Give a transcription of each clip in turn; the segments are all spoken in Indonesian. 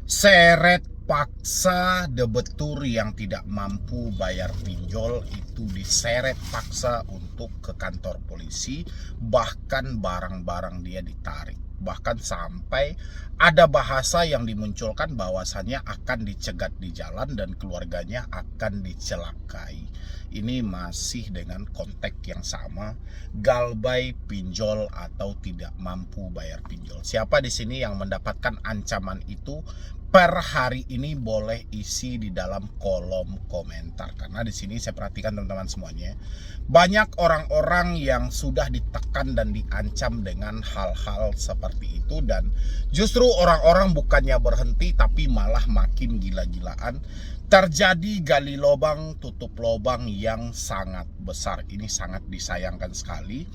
Seret paksa debetur yang tidak mampu bayar pinjol itu diseret paksa untuk ke kantor polisi, bahkan barang-barang dia ditarik. Bahkan sampai ada bahasa yang dimunculkan bahwasannya akan dicegat di jalan dan keluarganya akan dicelakai. Ini masih dengan konteks yang sama, galbay pinjol atau tidak mampu bayar pinjol. Siapa di sini yang mendapatkan ancaman itu? Per hari ini boleh isi di dalam kolom komentar, karena di sini saya perhatikan teman-teman semuanya, banyak orang-orang yang sudah ditekan dan diancam dengan hal-hal seperti itu, dan justru orang-orang bukannya berhenti tapi malah makin gila-gilaan. Terjadi gali lubang tutup lubang yang sangat besar. Ini sangat disayangkan sekali.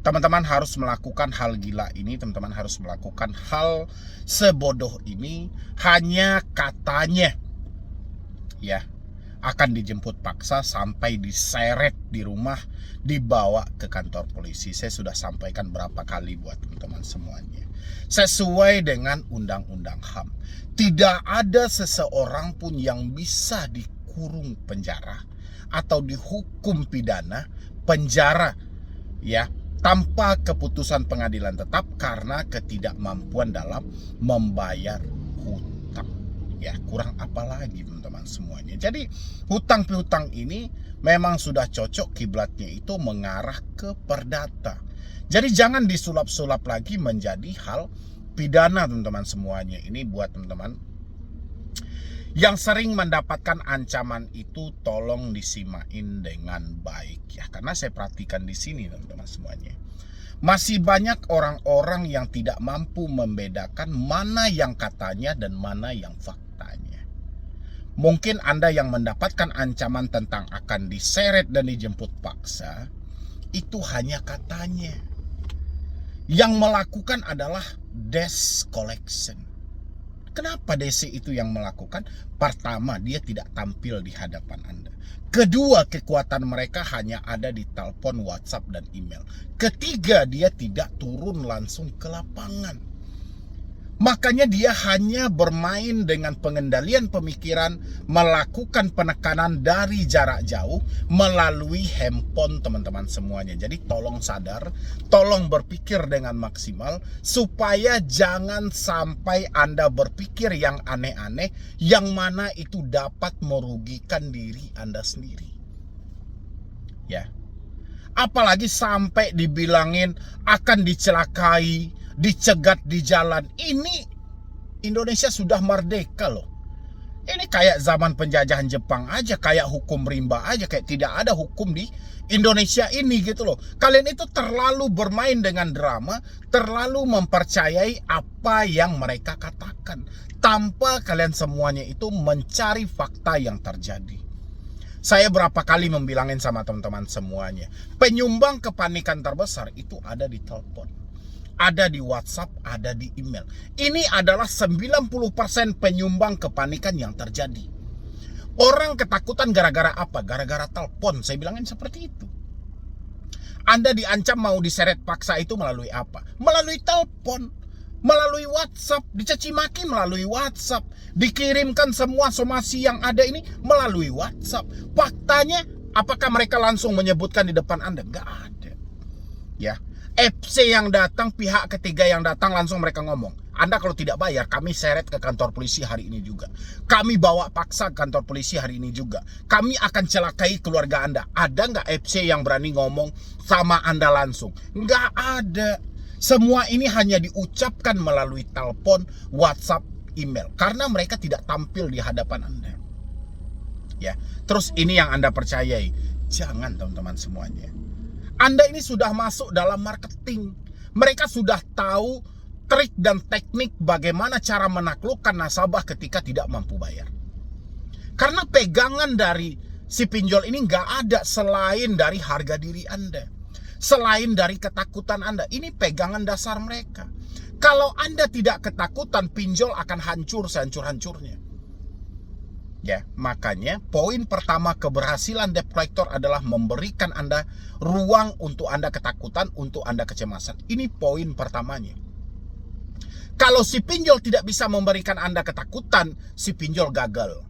Teman-teman harus melakukan hal gila ini, teman-teman harus melakukan hal sebodoh ini hanya katanya ya akan dijemput paksa sampai diseret di rumah, dibawa ke kantor polisi. Saya sudah sampaikan berapa kali buat teman-teman semuanya. Sesuai dengan Undang-Undang HAM, tidak ada seseorang pun yang bisa dikurung penjara atau dihukum pidana penjara ya tanpa keputusan pengadilan tetap karena ketidakmampuan dalam membayar hutang. Ya, kurang apa lagi teman-teman semuanya. Jadi hutang piutang ini memang sudah cocok kiblatnya itu mengarah ke perdata. Jadi jangan disulap-sulap lagi menjadi hal pidana teman-teman semuanya. Ini buat teman-teman yang sering mendapatkan ancaman itu, tolong disimain dengan baik ya, karena saya perhatikan di sini teman-teman semuanya, masih banyak orang-orang yang tidak mampu membedakan mana yang katanya dan mana yang faktanya. Mungkin Anda yang mendapatkan ancaman tentang akan diseret dan dijemput paksa, itu hanya katanya. Yang melakukan adalah desk collection. Kenapa DC itu yang melakukan? Pertama, dia tidak tampil di hadapan Anda. Kedua, kekuatan mereka hanya ada di telepon, WhatsApp, dan email. Ketiga, dia tidak turun langsung ke lapangan. Makanya dia hanya bermain dengan pengendalian pemikiran, melakukan penekanan dari jarak jauh melalui handphone teman-teman semuanya. Jadi tolong sadar, tolong berpikir dengan maksimal supaya jangan sampai Anda berpikir yang aneh-aneh yang mana itu dapat merugikan diri Anda sendiri. Ya. Apalagi sampai dibilangin akan dicelakai, dicegat di jalan. Ini Indonesia sudah merdeka loh. Ini kayak zaman penjajahan Jepang aja, kayak hukum rimba aja, kayak tidak ada hukum di Indonesia ini gitu loh. Kalian itu terlalu bermain dengan drama, terlalu mempercayai apa yang mereka katakan, tanpa kalian semuanya itu mencari fakta yang terjadi. Saya berapa kali membilangin sama teman-teman semuanya, penyumbang kepanikan terbesar itu ada di telepon, ada di WhatsApp, ada di email. Ini adalah 90% penyumbang kepanikan yang terjadi. Orang ketakutan gara-gara apa? Gara-gara telepon. Saya bilangin seperti itu. Anda diancam mau diseret paksa itu melalui apa? Melalui telepon, melalui WhatsApp, dicaci maki melalui WhatsApp, dikirimkan semua somasi yang ada ini melalui WhatsApp. Faktanya, apakah mereka langsung menyebutkan di depan Anda? Nggak ada. Ya. FC yang datang, pihak ketiga yang datang langsung mereka ngomong, Anda kalau tidak bayar kami seret ke kantor polisi hari ini juga, kami bawa paksa ke kantor polisi hari ini juga, kami akan celakai keluarga Anda. Ada nggak FC yang berani ngomong sama Anda langsung? Nggak ada. Semua ini hanya diucapkan melalui telepon, WhatsApp, email, karena mereka tidak tampil di hadapan Anda. Ya, terus ini yang Anda percayai? Jangan teman-teman semuanya. Anda ini sudah masuk dalam marketing. Mereka sudah tahu trik dan teknik bagaimana cara menaklukkan nasabah ketika tidak mampu bayar. Karena pegangan dari si pinjol ini nggak ada selain dari harga diri Anda, selain dari ketakutan Anda. Ini pegangan dasar mereka. Kalau Anda tidak ketakutan, pinjol akan hancur sehancur-hancurnya. Ya, makanya poin pertama keberhasilan debt collector adalah memberikan Anda ruang untuk Anda ketakutan, untuk Anda kecemasan. Ini poin pertamanya. Kalau si pinjol tidak bisa memberikan Anda ketakutan, si pinjol gagal.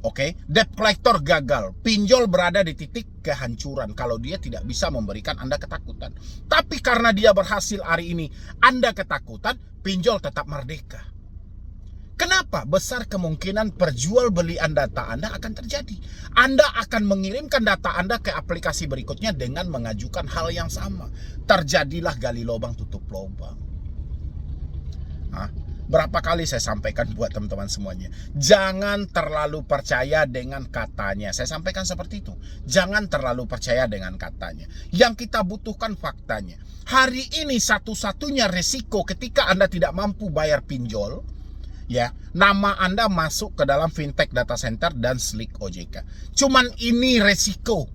Oke, debt collector gagal. Pinjol berada di titik kehancuran kalau dia tidak bisa memberikan Anda ketakutan. Tapi karena dia berhasil hari ini, Anda ketakutan, pinjol tetap merdeka. Kenapa? Besar kemungkinan perjualbelian data Anda akan terjadi. Anda akan mengirimkan data Anda ke aplikasi berikutnya dengan mengajukan hal yang sama. Terjadilah gali lubang tutup lubang. Berapa kali saya sampaikan buat teman-teman semuanya, jangan terlalu percaya dengan katanya. Saya sampaikan seperti itu. Jangan terlalu percaya dengan katanya. Yang kita butuhkan faktanya. Hari ini satu-satunya resiko ketika Anda tidak mampu bayar pinjol, ya, nama Anda masuk ke dalam fintech data center dan slick OJK. Cuman ini resiko.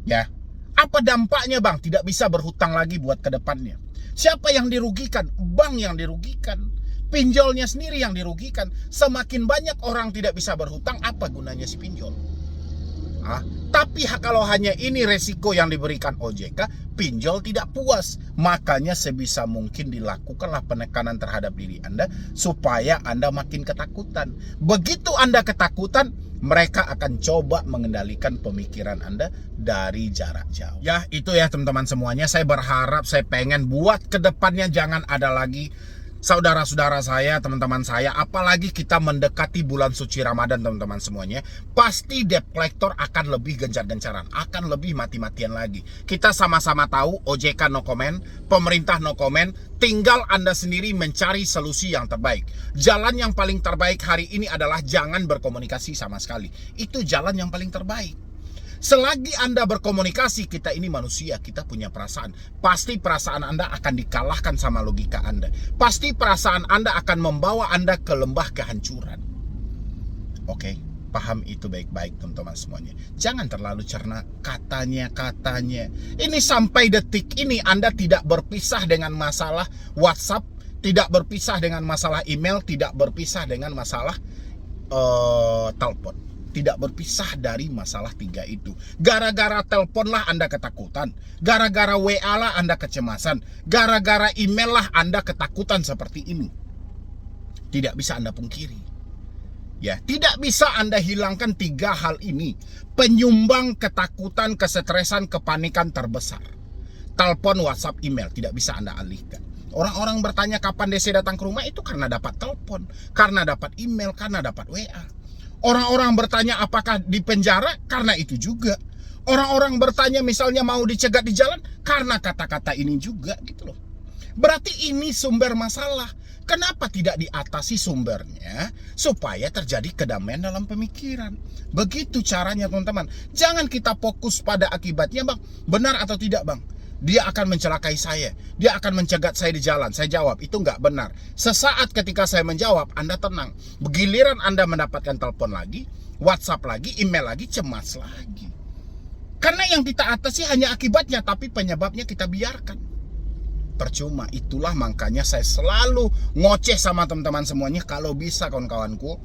Ya. Apa dampaknya, Bang? Tidak bisa berhutang lagi buat ke depannya. Siapa yang dirugikan? Bank yang dirugikan. Pinjolnya sendiri yang dirugikan. Semakin banyak orang tidak bisa berhutang, apa gunanya si pinjol? Tapi kalau hanya ini resiko yang diberikan OJK, pinjol tidak puas. Makanya sebisa mungkin dilakukanlah penekanan terhadap diri Anda supaya Anda makin ketakutan. Begitu Anda ketakutan, mereka akan coba mengendalikan pemikiran Anda dari jarak jauh. Ya, itu ya teman-teman semuanya. Saya berharap, saya pengen buat ke depannya jangan ada lagi saudara-saudara saya, teman-teman saya, apalagi kita mendekati bulan suci Ramadan teman-teman semuanya, pasti debt collector akan lebih gencar-gencaran, akan lebih mati-matian lagi. Kita sama-sama tahu OJK no comment, pemerintah no comment, tinggal Anda sendiri mencari solusi yang terbaik. Jalan yang paling terbaik hari ini adalah jangan berkomunikasi sama sekali. Itu jalan yang paling terbaik. Selagi Anda berkomunikasi, kita ini manusia, kita punya perasaan. Pasti perasaan Anda akan dikalahkan sama logika Anda. Pasti perasaan Anda akan membawa Anda ke lembah kehancuran. Oke, paham itu baik-baik teman-teman semuanya. Jangan terlalu cerna katanya. Ini sampai detik ini Anda tidak berpisah dengan masalah WhatsApp, tidak berpisah dengan masalah email, tidak berpisah dengan masalah telepon. Tidak berpisah dari masalah tiga itu. Gara-gara telepon lah Anda ketakutan. Gara-gara WA lah Anda kecemasan. Gara-gara email lah Anda ketakutan seperti ini. Tidak bisa Anda pungkiri. Ya, tidak bisa Anda hilangkan tiga hal ini. Penyumbang ketakutan, kesetresan, kepanikan terbesar. Telepon, WhatsApp, email. Tidak bisa Anda alihkan. Orang-orang bertanya kapan DC datang ke rumah, itu karena dapat telepon, karena dapat email, karena dapat WA. Orang-orang bertanya apakah di penjara, karena itu juga. Orang-orang bertanya misalnya mau dicegat di jalan, karena kata-kata ini juga gitu loh. Berarti ini sumber masalah. Kenapa tidak diatasi sumbernya supaya terjadi kedamaian dalam pemikiran? Begitu caranya teman-teman. Jangan kita fokus pada akibatnya, Bang. Benar atau tidak, Bang? Dia akan mencelakai saya, dia akan mencegat saya di jalan. Saya jawab, itu nggak benar. Sesaat ketika saya menjawab, Anda tenang. Giliran Anda mendapatkan telepon lagi, WhatsApp lagi, email lagi, cemas lagi. Karena yang kita atasi hanya akibatnya, tapi penyebabnya kita biarkan. Percuma. Itulah makanya saya selalu ngoceh sama teman-teman semuanya. Kalau bisa kawan-kawanku,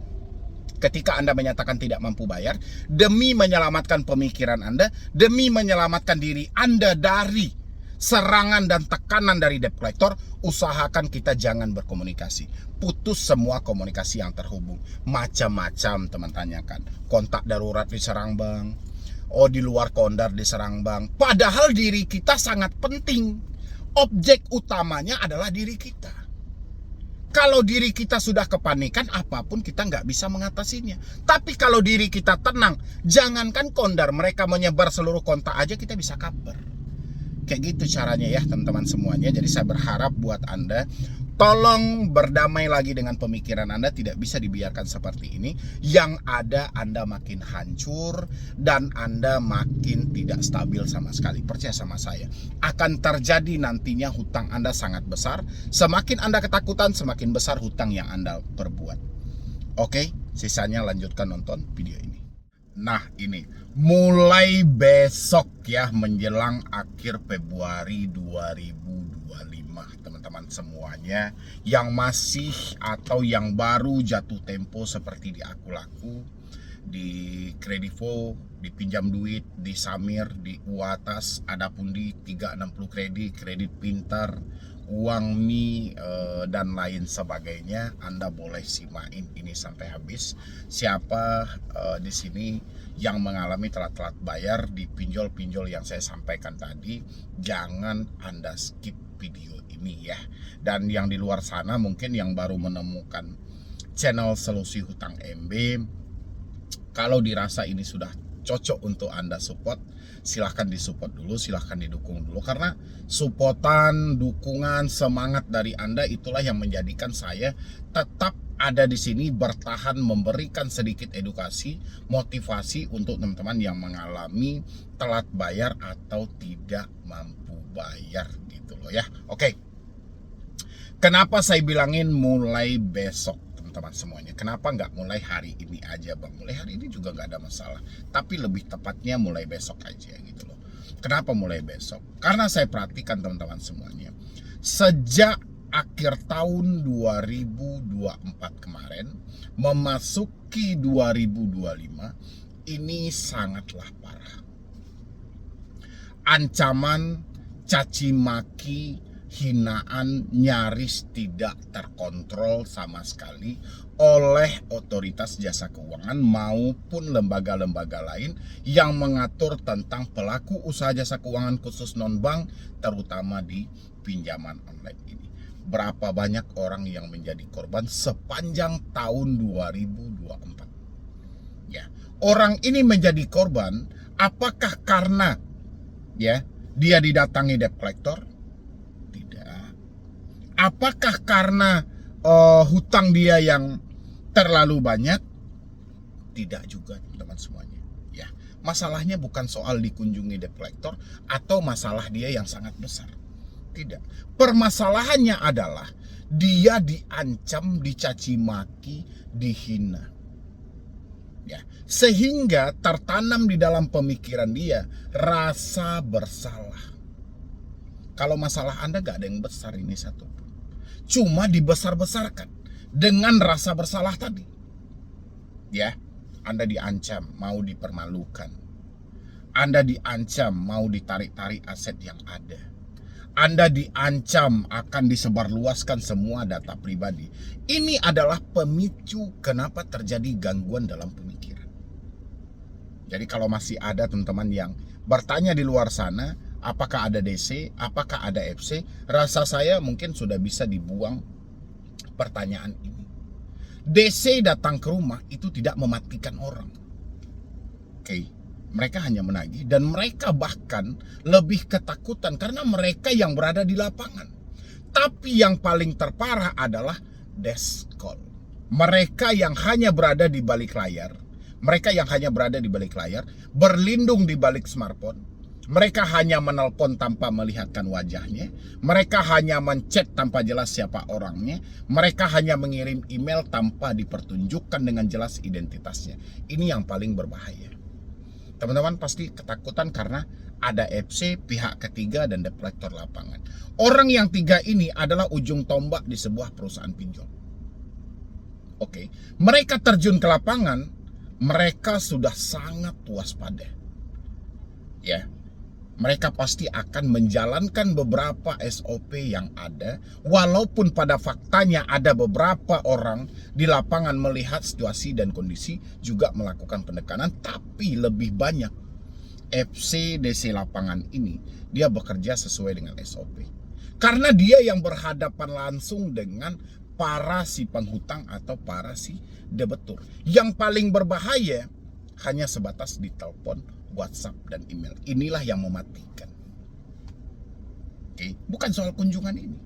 ketika Anda menyatakan tidak mampu bayar, demi menyelamatkan pemikiran Anda, demi menyelamatkan diri Anda dari serangan dan tekanan dari debt collector, usahakan kita jangan berkomunikasi. Putus semua komunikasi yang terhubung. Macam-macam teman tanyakan. Kontak darurat diserang, Bang. Oh, di luar kondar diserang, Bang. Padahal diri kita sangat penting. Objek utamanya adalah diri kita. Kalau diri kita sudah kepanikan, apapun kita nggak bisa mengatasinya. Tapi kalau diri kita tenang, jangankan kondar, mereka menyebar seluruh kontak aja kita bisa cover. Kayak gitu caranya ya teman-teman semuanya. Jadi saya berharap buat Anda, tolong berdamai lagi dengan pemikiran Anda. Tidak bisa dibiarkan seperti ini. Yang ada Anda makin hancur dan Anda makin tidak stabil sama sekali. Percaya sama saya, akan terjadi nantinya hutang Anda sangat besar. Semakin Anda ketakutan, semakin besar hutang yang Anda perbuat. Oke, sisanya lanjutkan nonton video ini. Nah, ini mulai besok ya, menjelang akhir Februari 2025 teman-teman semuanya, yang masih atau yang baru jatuh tempo seperti di Akulaku, di Kredivo, di Pinjam Duit, di Samir, di Uatas, adapun di 360 Kredit, Kredit Pintar, uang mie dan lain sebagainya, Anda boleh simain ini sampai habis. Siapa di sini yang mengalami telat-telat bayar di pinjol-pinjol yang saya sampaikan tadi, jangan Anda skip video ini ya. Dan yang di luar sana mungkin yang baru menemukan channel Solusi Hutang MB, kalau dirasa ini sudah cocok untuk Anda support, silahkan disupport dulu, silahkan didukung dulu. Karena supportan, dukungan, semangat dari Anda itulah yang menjadikan saya tetap ada di sini bertahan memberikan sedikit edukasi, motivasi untuk teman-teman yang mengalami telat bayar atau tidak mampu bayar gitu loh ya. Oke. Kenapa saya bilangin mulai besok? Teman semuanya, kenapa nggak mulai hari ini aja bang? Mulai hari ini juga nggak ada masalah, tapi lebih tepatnya mulai besok aja gitu loh. Kenapa mulai besok? Karena saya perhatikan teman-teman semuanya, sejak akhir tahun 2024 kemarin memasuki 2025 ini sangatlah parah. Ancaman, caci maki, hinaan nyaris tidak terkontrol sama sekali oleh otoritas jasa keuangan maupun lembaga-lembaga lain yang mengatur tentang pelaku usaha jasa keuangan khusus non-bank, terutama di pinjaman online ini. Berapa banyak orang yang menjadi korban sepanjang tahun 2024? Ya, orang ini menjadi korban apakah karena ya dia didatangi debt collector? Apakah karena hutang dia yang terlalu banyak? Tidak juga teman-teman semuanya. Ya, masalahnya bukan soal dikunjungi debt collector atau masalah dia yang sangat besar. Tidak. Permasalahannya adalah dia diancam, dicaci maki, dihina. Ya, sehingga tertanam di dalam pemikiran dia rasa bersalah. Kalau masalah Anda gak ada yang besar ini satu. Cuma dibesar-besarkan dengan rasa bersalah tadi. Ya, Anda diancam mau dipermalukan. Anda diancam mau ditarik-tarik aset yang ada. Anda diancam akan disebarluaskan semua data pribadi. Ini adalah pemicu kenapa terjadi gangguan dalam pemikiran. Jadi kalau masih ada teman-teman yang bertanya di luar sana, apakah ada DC, apakah ada FC? Rasa saya mungkin sudah bisa dibuang pertanyaan ini. DC datang ke rumah itu tidak mematikan orang. Oke, mereka hanya menagih dan mereka bahkan lebih ketakutan karena mereka yang berada di lapangan. Tapi yang paling terparah adalah desk call. Mereka yang hanya berada di balik layar, berlindung di balik smartphone. Mereka hanya menelpon tanpa melihatkan wajahnya. Mereka hanya menchat tanpa jelas siapa orangnya. Mereka hanya mengirim email tanpa dipertunjukkan dengan jelas identitasnya. Ini yang paling berbahaya. Teman-teman pasti ketakutan karena ada FC, pihak ketiga, dan debt collector lapangan. Orang yang tiga ini adalah ujung tombak di sebuah perusahaan pinjol. Oke, mereka terjun ke lapangan, mereka sudah sangat waspada. Ya. Mereka pasti akan menjalankan beberapa SOP yang ada, walaupun pada faktanya ada beberapa orang di lapangan melihat situasi dan kondisi juga melakukan pendekanan, tapi lebih banyak FC DC lapangan ini dia bekerja sesuai dengan SOP. Karena dia yang berhadapan langsung dengan para si penghutang atau para si debetur. Yang paling berbahaya hanya sebatas ditelepon, WhatsApp, dan email. Inilah yang mematikan. Oke, bukan soal kunjungan ini.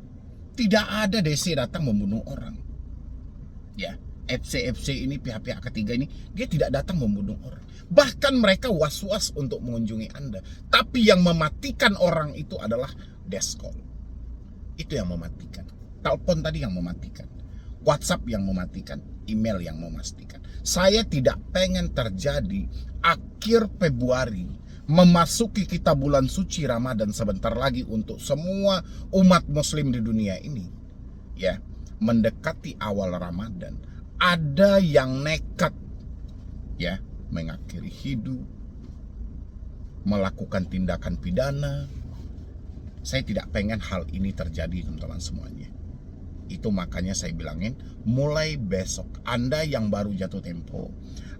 Tidak ada DC datang membunuh orang. Ya, FC ini, pihak-pihak ketiga ini, dia tidak datang membunuh orang. Bahkan mereka was-was untuk mengunjungi Anda. Tapi yang mematikan orang itu adalah desk call. Itu yang mematikan. Telepon tadi yang mematikan. WhatsApp yang mematikan, email yang memastikan. Saya tidak pengen terjadi akhir Februari memasuki kita bulan suci Ramadan sebentar lagi untuk semua umat muslim di dunia ini. Ya, mendekati awal Ramadan, ada yang nekat ya mengakhiri hidup, melakukan tindakan pidana Saya tidak pengen hal ini terjadi, teman-teman semuanya. Itu makanya saya bilangin, mulai besok Anda yang baru jatuh tempo,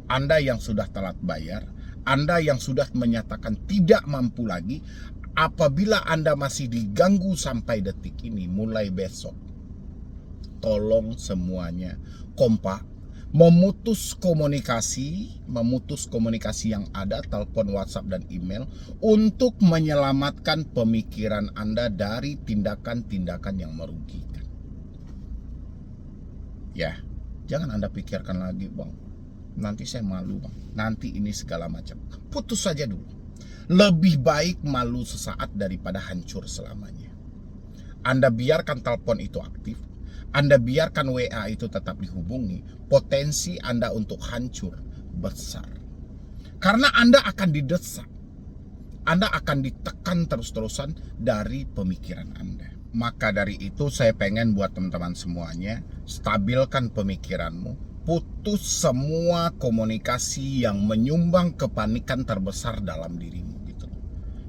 Anda yang sudah telat bayar, Anda yang sudah menyatakan tidak mampu lagi, apabila Anda masih diganggu sampai detik ini, mulai besok tolong semuanya kompak, memutus komunikasi yang ada, telepon, WhatsApp, dan email, untuk menyelamatkan pemikiran Anda dari tindakan-tindakan yang merugikan. Ya, jangan Anda pikirkan lagi, Bang, nanti saya malu, Bang, nanti ini segala macam. Putus saja dulu. Lebih baik malu sesaat daripada hancur selamanya. Anda biarkan telepon itu aktif, Anda biarkan WA itu tetap dihubungi, potensi Anda untuk hancur besar. Karena Anda akan didesak, Anda akan ditekan terus-terusan dari pemikiran Anda. Maka dari itu saya pengen buat teman-teman semuanya, stabilkan pemikiranmu, putus semua komunikasi yang menyumbang kepanikan terbesar dalam dirimu gitu.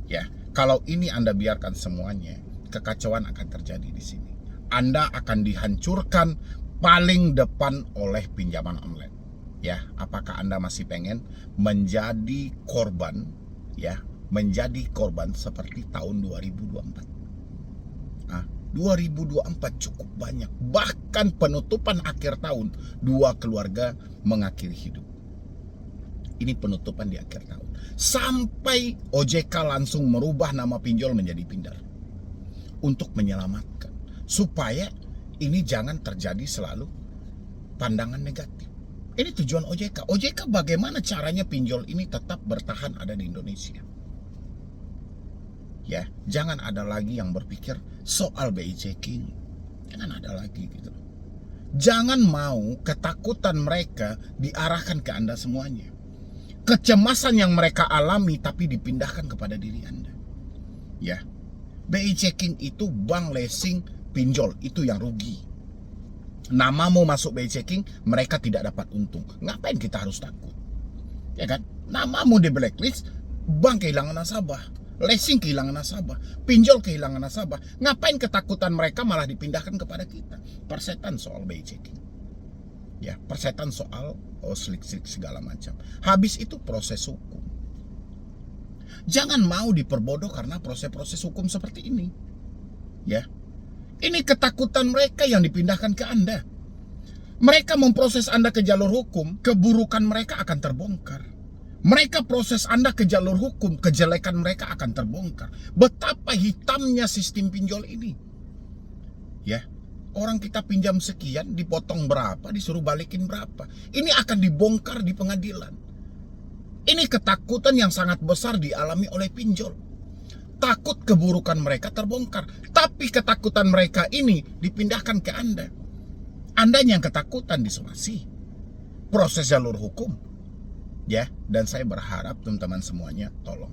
Ya, kalau ini Anda biarkan semuanya, kekacauan akan terjadi di sini. Anda akan dihancurkan paling depan oleh pinjaman online. Ya, apakah Anda masih pengen menjadi korban, ya, menjadi korban seperti tahun 2024? 2024 cukup banyak. Bahkan penutupan akhir tahun, 2 keluarga mengakhiri hidup. Ini penutupan di akhir tahun. Sampai OJK langsung merubah nama pinjol menjadi Pindar untuk menyelamatkan, supaya ini jangan terjadi selalu pandangan negatif. Ini tujuan OJK. OJK bagaimana caranya pinjol ini tetap bertahan ada di Indonesia. Ya, jangan ada lagi yang berpikir soal BI checking. Jangan ada lagi gitu. Jangan mau ketakutan mereka diarahkan ke Anda semuanya. Kecemasan yang mereka alami tapi dipindahkan kepada diri Anda. Ya, BI checking itu bank leasing pinjol, itu yang rugi. Namamu masuk BI checking, mereka tidak dapat untung. Ngapain kita harus takut? Ya kan? Namamu di blacklist, bank kehilangan nasabah, leasing kehilangan nasabah, pinjol kehilangan nasabah. Ngapain ketakutan mereka malah dipindahkan kepada kita? Persetan soal BI checking. Ya, persetan soal slik-slik segala macam. Habis itu proses hukum. Jangan mau diperbodoh karena proses-proses hukum seperti ini. Ya. Ini ketakutan mereka yang dipindahkan ke Anda. Mereka memproses Anda ke jalur hukum, keburukan mereka akan terbongkar. Mereka proses Anda ke jalur hukum, kejelekan mereka akan terbongkar. Betapa hitamnya sistem pinjol ini. Ya, orang kita pinjam sekian, dipotong berapa, disuruh balikin berapa. Ini akan dibongkar di pengadilan. Ini ketakutan yang sangat besar dialami oleh pinjol. Takut keburukan mereka terbongkar. Tapi ketakutan mereka ini dipindahkan ke Anda. Anda yang ketakutan disomasi. Proses jalur hukum. Ya, dan saya berharap teman-teman semuanya tolong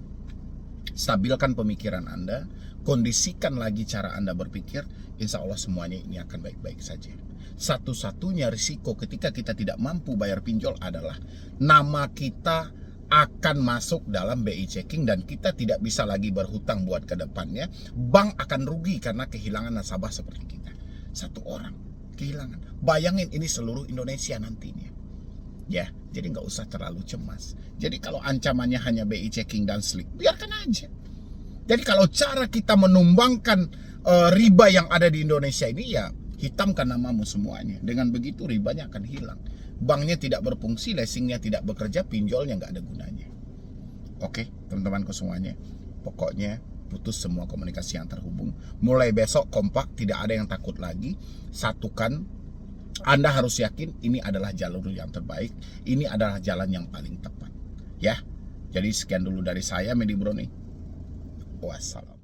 stabilkan pemikiran Anda, kondisikan lagi cara Anda berpikir, insya Allah semuanya ini akan baik-baik saja. Satu-satunya risiko ketika kita tidak mampu bayar pinjol adalah nama kita akan masuk dalam BI checking dan kita tidak bisa lagi berhutang buat ke depannya. Bank akan rugi karena kehilangan nasabah seperti kita. Satu orang kehilangan. Bayangin ini seluruh Indonesia nantinya. Ya, jadi nggak usah terlalu cemas. Jadi kalau ancamannya hanya BI checking dan slik, biarkan aja. Jadi kalau cara kita menumbangkan riba yang ada di Indonesia ini, ya hitamkan namamu semuanya. Dengan begitu ribanya akan hilang. Banknya tidak berfungsi, leasingnya tidak bekerja, pinjolnya nggak ada gunanya. Oke, teman-temanku semuanya. Pokoknya putus semua komunikasi yang terhubung. Mulai besok kompak, tidak ada yang takut lagi. Satukan. Anda harus yakin ini adalah jalur yang terbaik. Ini adalah jalan yang paling tepat. Ya, jadi sekian dulu dari saya, Medi Brownie. Wassalam.